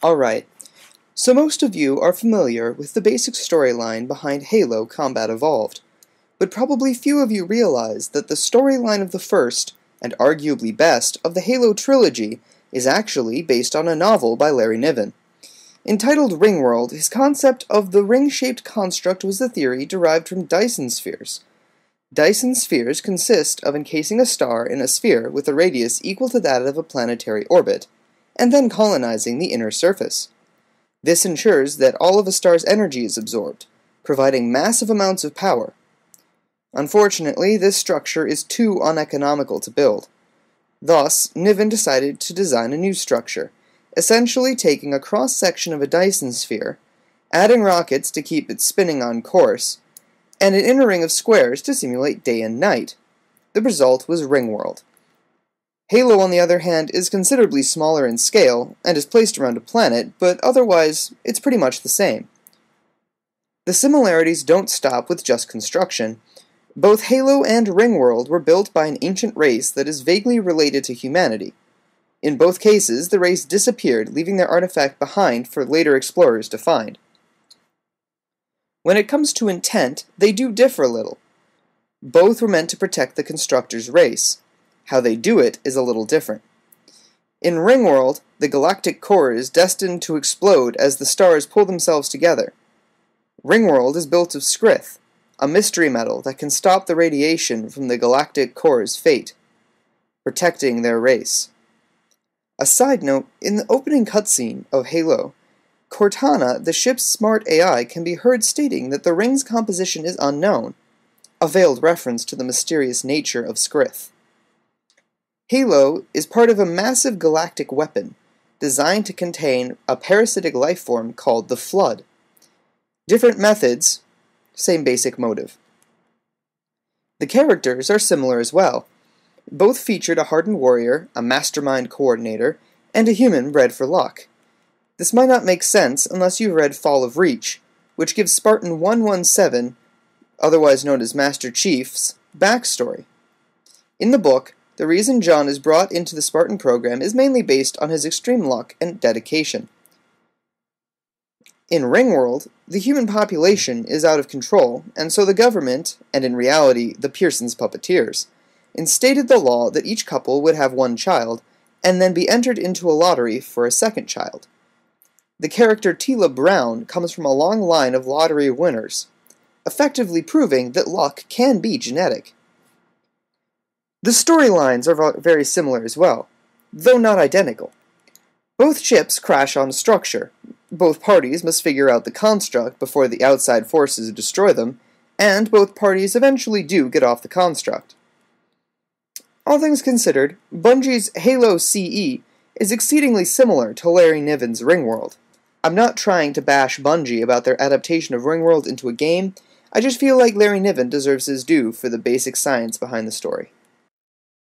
Alright, so most of you are familiar with the basic storyline behind Halo Combat Evolved, but probably few of you realize that the storyline of the first, and arguably best, of the Halo trilogy is actually based on a novel by Larry Niven. Entitled Ringworld, his concept of the ring-shaped construct was the theory derived from Dyson spheres. Dyson spheres consist of encasing a star in a sphere with a radius equal to that of a planetary orbit, and then colonizing the inner surface. This ensures that all of a star's energy is absorbed, providing massive amounts of power. Unfortunately, this structure is too uneconomical to build. Thus, Niven decided to design a new structure, essentially taking a cross-section of a Dyson sphere, adding rockets to keep it spinning on course, and an inner ring of squares to simulate day and night. The result was Ringworld. Halo, on the other hand, is considerably smaller in scale, and is placed around a planet, but otherwise, it's pretty much the same. The similarities don't stop with just construction. Both Halo and Ringworld were built by an ancient race that is vaguely related to humanity. In both cases, the race disappeared, leaving their artifact behind for later explorers to find. When it comes to intent, they do differ a little. Both were meant to protect the constructor's race. How they do it is a little different. In Ringworld, the galactic core is destined to explode as the stars pull themselves together. Ringworld is built of Skrith, a mystery metal that can stop the radiation from the galactic core's fate, protecting their race. A side note, in the opening cutscene of Halo, Cortana, the ship's smart AI, can be heard stating that the ring's composition is unknown, a veiled reference to the mysterious nature of Skrith. Halo is part of a massive galactic weapon, designed to contain a parasitic life form called the Flood. Different methods, same basic motive. The characters are similar as well. Both featured a hardened warrior, a mastermind coordinator, and a human bred for luck. This might not make sense unless you've read Fall of Reach, which gives Spartan 117, otherwise known as Master Chief's, backstory. In the book, the reason John is brought into the Spartan program is mainly based on his extreme luck and dedication. In Ringworld, the human population is out of control, and so the government, and in reality the Pearson's puppeteers, instated the law that each couple would have one child, and then be entered into a lottery for a second child. The character Tila Brown comes from a long line of lottery winners, effectively proving that luck can be genetic. The storylines are very similar as well, though not identical. Both ships crash on structure. Both parties must figure out the construct before the outside forces destroy them, and both parties eventually do get off the construct. All things considered, Bungie's Halo CE is exceedingly similar to Larry Niven's Ringworld. I'm not trying to bash Bungie about their adaptation of Ringworld into a game, I just feel like Larry Niven deserves his due for the basic science behind the story.